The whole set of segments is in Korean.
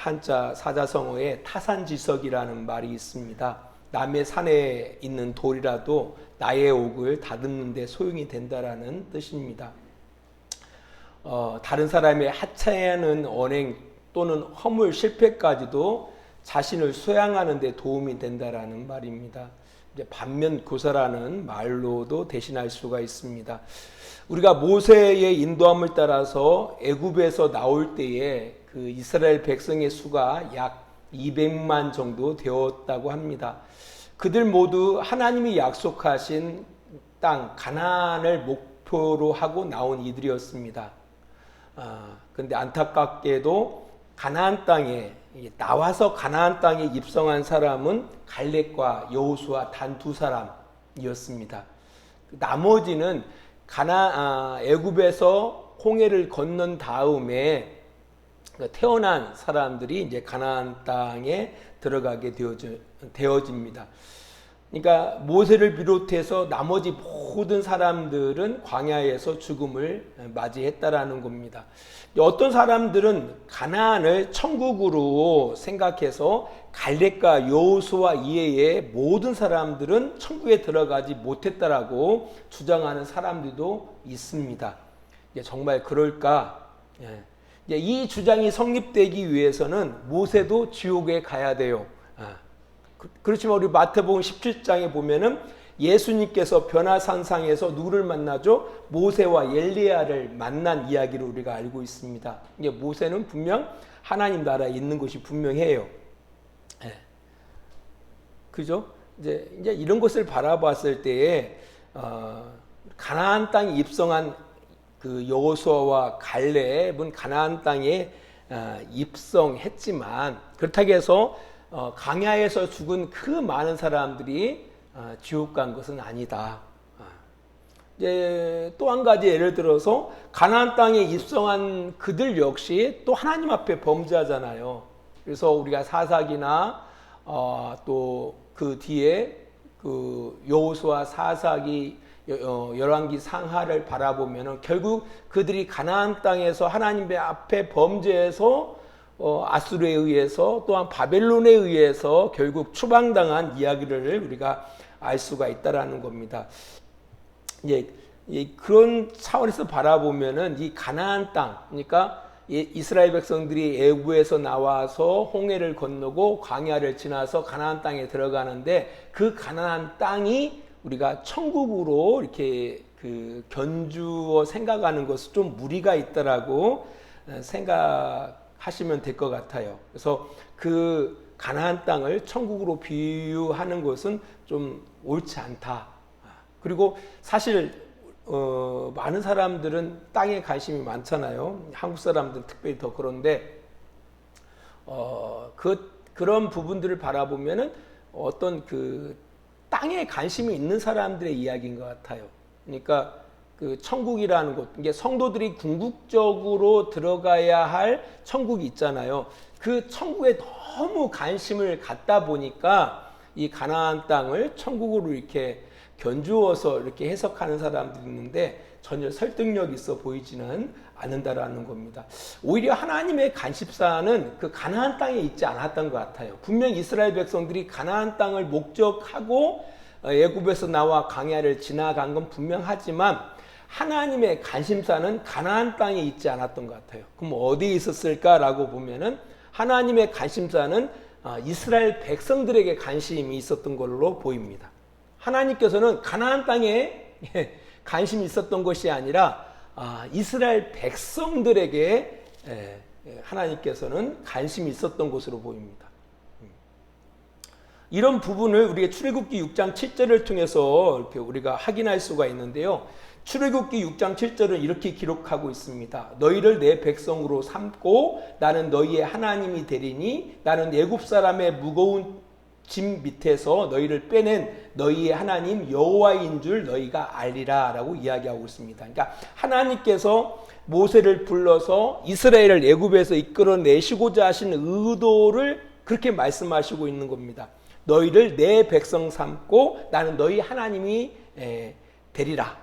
한자 사자성어에 타산지석이라는 말이 있습니다. 남의 산에 있는 돌이라도 나의 옥을 다듬는 데 소용이 된다라는 뜻입니다. 다른 사람의 하찮은 언행 또는 허물 실패까지도 자신을 소양하는 데 도움이 된다라는 말입니다. 이제 반면 교사라는 말로도 대신할 수가 있습니다. 우리가 모세의 인도함을 따라서 애굽에서 나올 때에 그 이스라엘 백성의 수가 약 200만 정도 되었다고 합니다. 그들 모두 하나님이 약속하신 땅 가나안을 목표로 하고 나온 이들이었습니다. 그런데 안타깝게도 가나안 땅에 나와서 가나안 땅에 입성한 사람은 갈렙과 여호수아 단 두 사람이었습니다. 나머지는 애굽에서 홍해를 건넌 다음에 태어난 사람들이 이제 가나안 땅에 들어가게 되어집니다. 그러니까 모세를 비롯해서 나머지 모든 사람들은 광야에서 죽음을 맞이했다라는 겁니다. 어떤 사람들은 가나안을 천국으로 생각해서 갈렙과 여호수아 이외의 모든 사람들은 천국에 들어가지 못했다라고 주장하는 사람들도 있습니다. 정말 그럴까? 이 주장이 성립되기 위해서는 모세도 지옥에 가야 돼요. 그렇지만 우리 마태복음 17장에 보면은 예수님께서 변화산상에서 누구를 만나죠? 모세와 엘리야를 만난 이야기를 우리가 알고 있습니다. 모세는 분명 하나님 나라에 있는 것이 분명해요. 그죠? 이제 이런 것을 바라봤을 때에 가나안 땅에 입성한 그 여호수아와 갈렙은 가나안 땅에 입성했지만 그렇다고 해서 광야에서 죽은 그 많은 사람들이 지옥 간 것은 아니다. 이제 또 한 가지 예를 들어서 가나안 땅에 입성한 그들 역시 또 하나님 앞에 범죄하잖아요. 그래서 우리가 사사기나 또 그 뒤에 그 여호수아 사사기 열왕기 상하를 바라보면은 결국 그들이 가나안 땅에서 하나님의 앞에 범죄해서 아수르에 의해서 또한 바벨론에 의해서 결국 추방당한 이야기를 우리가 알 수가 있다라는 겁니다. 그런 차원에서 바라보면은 이 가나안 땅, 그러니까 이스라엘 백성들이 애굽에서 나와서 홍해를 건너고 광야를 지나서 가나안 땅에 들어가는데 그 가나안 땅이 우리가 천국으로 이렇게 그 견주어 생각하는 것은 좀 무리가 있다라고 생각하시면 될 것 같아요. 그래서 그 가나안 땅을 천국으로 비유하는 것은 좀 옳지 않다. 그리고 사실 많은 사람들은 땅에 관심이 많잖아요. 한국 사람들은 특별히 더 그런데 그런 부분들을 바라보면은 어떤 그 땅에 관심이 있는 사람들의 이야기인 것 같아요. 그러니까 그 천국이라는 곳, 이게 성도들이 궁극적으로 들어가야 할 천국이 있잖아요. 그 천국에 너무 관심을 갖다 보니까 이 가나안 땅을 천국으로 이렇게 견주어서 이렇게 해석하는 사람들이 있는데 전혀 설득력 있어 보이지는 않는다라는 겁니다. 오히려 하나님의 관심사는 그 가나안 땅에 있지 않았던 것 같아요. 분명 이스라엘 백성들이 가나안 땅을 목적하고 애굽에서 나와 광야를 지나간 건 분명하지만 하나님의 관심사는 가나안 땅에 있지 않았던 것 같아요. 그럼 어디에 있었을까라고 보면은 하나님의 관심사는 이스라엘 백성들에게 관심이 있었던 걸로 보입니다. 하나님께서는 가나안 땅에 관심이 있었던 것이 아니라 이스라엘 백성들에게 하나님께서는 관심이 있었던 것으로 보입니다. 이런 부분을 우리가 출애굽기 6장 7절을 통해서 이렇게 우리가 확인할 수가 있는데요. 출애굽기 6장 7절은 이렇게 기록하고 있습니다. 너희를 내 백성으로 삼고 나는 너희의 하나님이 되리니 나는 애굽 사람의 무거운 짐 밑에서 너희를 빼낸 너희의 하나님 여호와인 줄 너희가 알리라 라고 이야기하고 있습니다. 그러니까 하나님께서 모세를 불러서 이스라엘을 애굽에서 이끌어내시고자 하신 의도를 그렇게 말씀하시고 있는 겁니다. 너희를 내 백성 삼고 나는 너희 하나님이 되리라.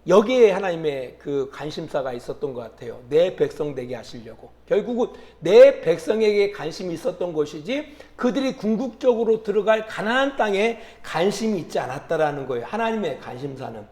여기에 하나님의 그 관심사가 있었던 것 같아요. 내 백성 되게 하시려고. 결국은 내 백성에게 관심이 있었던 것이지 그들이 궁극적으로 들어갈 가나안 땅에 관심이 있지 않았다라는 거예요. 하나님의 관심사는.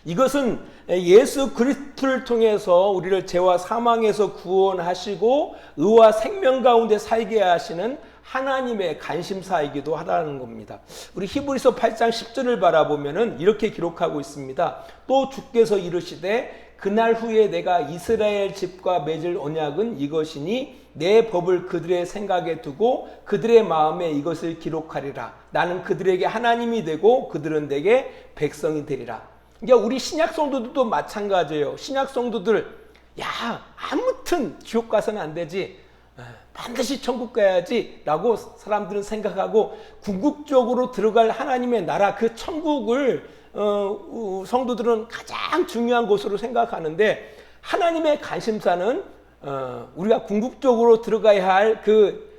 이것은 예수 그리스도를 통해서 우리를 죄와 사망에서 구원하시고 의와 생명 가운데 살게 하시는 하나님의 관심사이기도 하다는 겁니다. 우리 히브리서 8장 10절을 바라보면은 이렇게 기록하고 있습니다. 또 주께서 이르시되 그날 후에 내가 이스라엘 집과 맺을 언약은 이것이니 내 법을 그들의 생각에 두고 그들의 마음에 이것을 기록하리라. 나는 그들에게 하나님이 되고 그들은 내게 백성이 되리라. 그러니까 우리 신약 성도들도 마찬가지예요. 신약 성도들, 야, 아무튼 지옥 가서는 안 되지. 반드시 천국 가야지 라고 사람들은 생각하고 궁극적으로 들어갈 하나님의 나라, 그 천국을 성도들은 가장 중요한 것으로 생각하는데, 하나님의 관심사는 우리가 궁극적으로 들어가야 할 그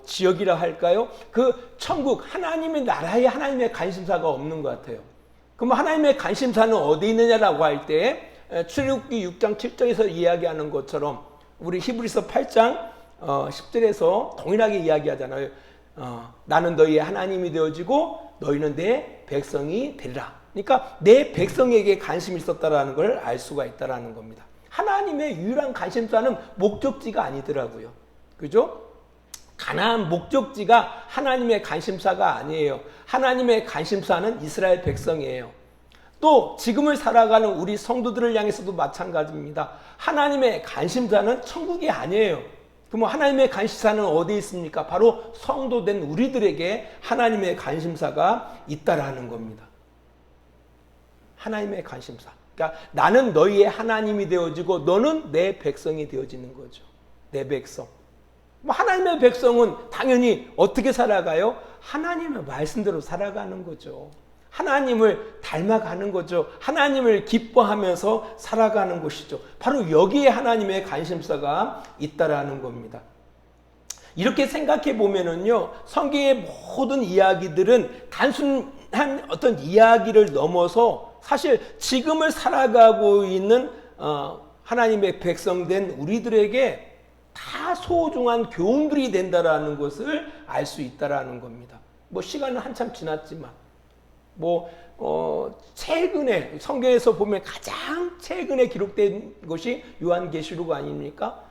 지역이라 할까요? 그 천국, 하나님의 나라에 하나님의 관심사가 없는 것 같아요. 그럼 하나님의 관심사는 어디 있느냐라고 할 때 출애굽기 6장 7절에서 이야기하는 것처럼 우리 히브리서 8장 10절에서 동일하게 이야기하잖아요. 나는 너희의 하나님이 되어지고 너희는 내 백성이 되리라. 그러니까 내 백성에게 관심이 있었다라는 걸 알 수가 있다라는 겁니다. 하나님의 유일한 관심사는 목적지가 아니더라고요. 그죠? 가나안 목적지가 하나님의 관심사가 아니에요. 하나님의 관심사는 이스라엘 백성이에요. 또 지금을 살아가는 우리 성도들을 향해서도 마찬가지입니다. 하나님의 관심사는 천국이 아니에요. 그럼 하나님의 관심사는 어디에 있습니까? 바로 성도된 우리들에게 하나님의 관심사가 있다라는 겁니다. 하나님의 관심사. 그러니까 나는 너희의 하나님이 되어지고 너는 내 백성이 되어지는 거죠. 내 백성. 하나님의 백성은 당연히 어떻게 살아가요? 하나님의 말씀대로 살아가는 거죠. 하나님을 닮아가는 거죠. 하나님을 기뻐하면서 살아가는 것이죠. 바로 여기에 하나님의 관심사가 있다라는 겁니다. 이렇게 생각해 보면은요, 성경의 모든 이야기들은 단순한 어떤 이야기를 넘어서 사실 지금을 살아가고 있는 하나님의 백성된 우리들에게 다 소중한 교훈들이 된다라는 것을 알 수 있다라는 겁니다. 시간은 한참 지났지만 최근에 성경에서 보면 가장 최근에 기록된 것이 요한계시록 아닙니까?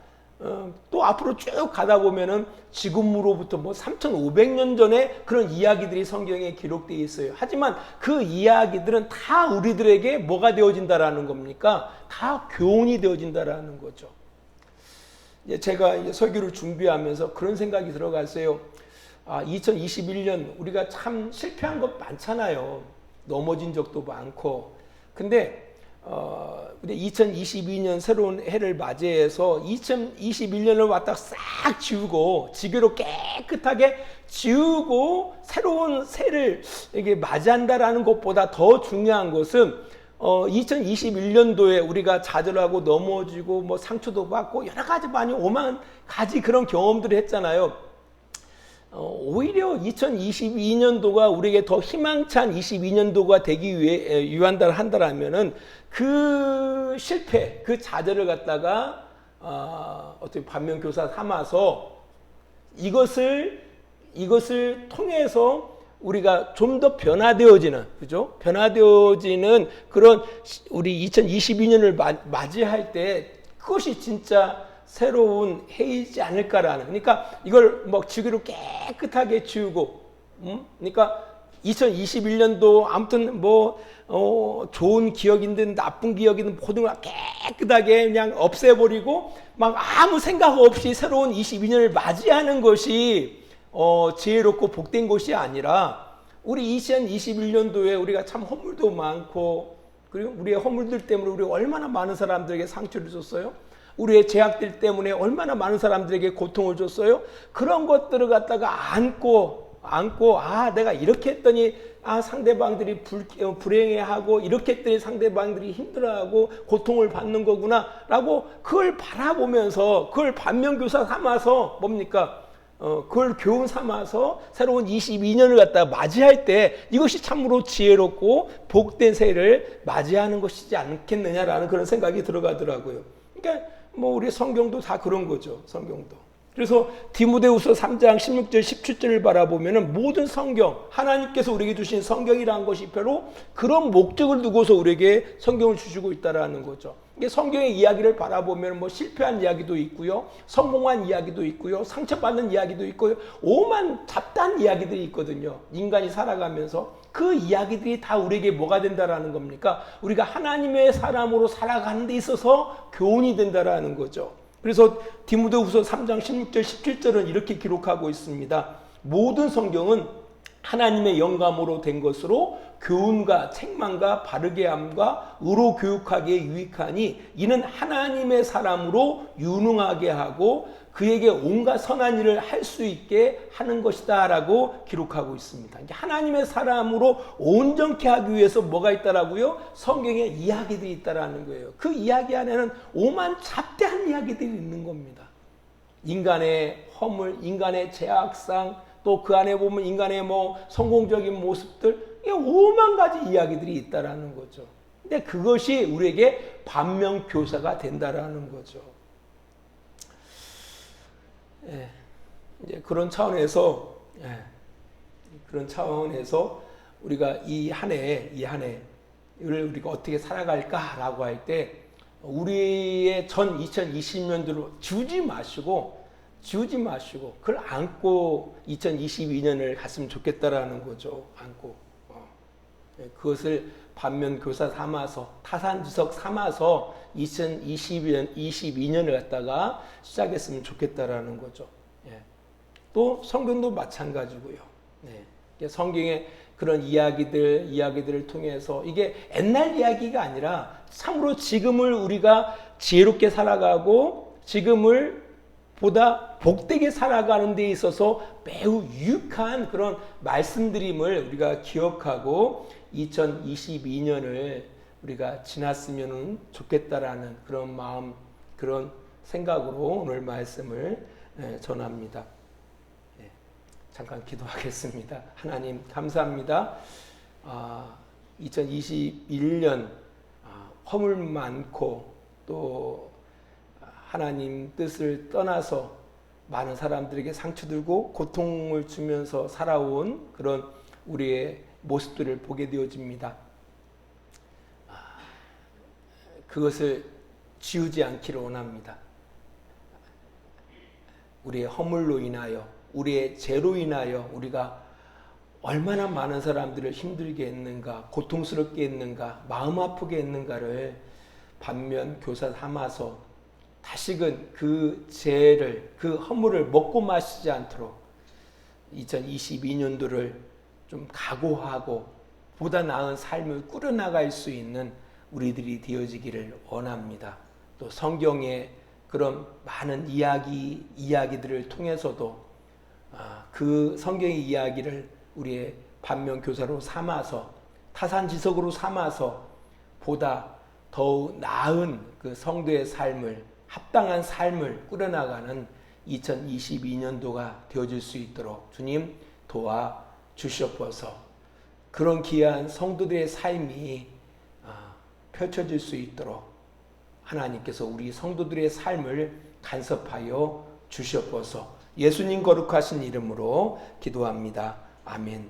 또 앞으로 쭉 가다 보면은 지금으로부터 3,500년 전에 그런 이야기들이 성경에 기록되어 있어요. 하지만 그 이야기들은 다 우리들에게 뭐가 되어진다라는 겁니까? 다 교훈이 되어진다라는 거죠. 제가 설교를 준비하면서 그런 생각이 들어갔어요. 2021년 우리가 참 실패한 것 많잖아요. 넘어진 적도 많고. 근데 2022년 새로운 해를 맞이해서 2021년을 왔다 싹 지우고 지게로 깨끗하게 지우고 새로운 새를 이게 맞이한다라는 것보다 더 중요한 것은 2021년도에 우리가 좌절하고 넘어지고 상처도 받고 여러 가지 많이 오만 가지 그런 경험들을 했잖아요. 오히려 2022년도가 우리에게 더 희망찬 22년도가 되기 위해 한다라면은 그 실패, 그 좌절을 갖다가 어떻게 반면교사 삼아서 이것을 통해서 우리가 좀 더 변화되어지는, 그죠? 변화되어지는 그런 우리 2022년을 맞이할 때 그것이 진짜 새로운 해이지 않을까라는. 그러니까 이걸 지구로 깨끗하게 지우고, 그러니까 2021년도 아무튼 좋은 기억이든 나쁜 기억이든 모든 걸 깨끗하게 그냥 없애버리고 아무 생각 없이 새로운 22년을 맞이하는 것이 지혜롭고 복된 것이 아니라, 우리 2021년도에 우리가 참 허물도 많고, 그리고 우리의 허물들 때문에 우리가 얼마나 많은 사람들에게 상처를 줬어요? 우리의 죄악들 때문에 얼마나 많은 사람들에게 고통을 줬어요? 그런 것들을 갖다가 안고 내가 이렇게 했더니 상대방들이 불행해하고, 이렇게 했더니 상대방들이 힘들어하고 고통을 받는 거구나 라고 그걸 바라보면서 그걸 반면교사 삼아서 그걸 교훈 삼아서 새로운 22년을 갖다가 맞이할 때 이것이 참으로 지혜롭고 복된 새해를 맞이하는 것이지 않겠느냐라는 그런 생각이 들어가더라고요. 그러니까 뭐 우리 성경도 다 그런 거죠. 성경도. 그래서 디모데후서 3장 16절 17절을 바라보면은 모든 성경, 하나님께서 우리에게 주신 성경이라는 것이 별로 그런 목적을 두고서 우리에게 성경을 주시고 있다라는 거죠. 이게 성경의 이야기를 바라보면 뭐 실패한 이야기도 있고요, 성공한 이야기도 있고요, 상처받는 이야기도 있고요, 오만 잡다한 이야기들이 있거든요. 인간이 살아가면서 그 이야기들이 다 우리에게 뭐가 된다라는 겁니까? 우리가 하나님의 사람으로 살아가는 데 있어서 교훈이 된다라는 거죠. 그래서 디모데후서 3장 16절 17절은 이렇게 기록하고 있습니다. 모든 성경은 하나님의 영감으로 된 것으로 교훈과 책망과 바르게 함과 의로 교육하기에 유익하니 이는 하나님의 사람으로 유능하게 하고 그에게 온갖 선한 일을 할 수 있게 하는 것이다 라고 기록하고 있습니다. 하나님의 사람으로 온전케 하기 위해서 뭐가 있다라고요? 성경에 이야기들이 있다라는 거예요. 그 이야기 안에는 오만 잡대한 이야기들이 있는 겁니다. 인간의 허물, 인간의 죄악상, 또 그 안에 보면 인간의 뭐 성공적인 모습들, 이게 오만 가지 이야기들이 있다라는 거죠. 근데 그것이 우리에게 반면교사가 된다라는 거죠. 예, 이제 그런 차원에서 우리가 이 한 해를 우리가 어떻게 살아갈까라고 할 때 우리의 전 2020년도로 지우지 마시고 그걸 안고 2022년을 갔으면 좋겠다라는 거죠. 안고 그것을 반면교사 삼아서 타산지석 삼아서 2022년을 갖다가 시작했으면 좋겠다라는 거죠. 또 성경도 마찬가지고요. 성경의 그런 이야기들을 통해서 이게 옛날 이야기가 아니라 참으로 지금을 우리가 지혜롭게 살아가고 지금을 보다 복되게 살아가는 데 있어서 매우 유익한 그런 말씀드림을 우리가 기억하고 2022년을 우리가 지났으면 좋겠다라는 그런 마음, 그런 생각으로 오늘 말씀을 전합니다. 잠깐 기도하겠습니다. 하나님 감사합니다. 2021년 허물 많고 또 하나님 뜻을 떠나서 많은 사람들에게 상처 들고 고통을 주면서 살아온 그런 우리의 모습들을 보게 되어집니다. 그것을 지우지 않기를 원합니다. 우리의 허물로 인하여, 우리의 죄로 인하여 우리가 얼마나 많은 사람들을 힘들게 했는가, 고통스럽게 했는가, 마음 아프게 했는가를 반면 교사 삼아서 다시금 그 죄를, 그 허물을 먹고 마시지 않도록 2022년도를 좀 각오하고 보다 나은 삶을 꾸려나갈 수 있는 우리들이 되어지기를 원합니다. 또 성경의 그런 많은 이야기들을 통해서도 그 성경의 이야기를 우리의 반면교사로 삼아서 타산지석으로 삼아서 보다 더욱 나은 그 성도의 삶을, 합당한 삶을 꾸려나가는 2022년도가 되어질 수 있도록 주님 도와 주시옵소서. 그런 귀한 성도들의 삶이 펼쳐질 수 있도록 하나님께서 우리 성도들의 삶을 간섭하여 주시옵소서. 예수님 거룩하신 이름으로 기도합니다. 아멘.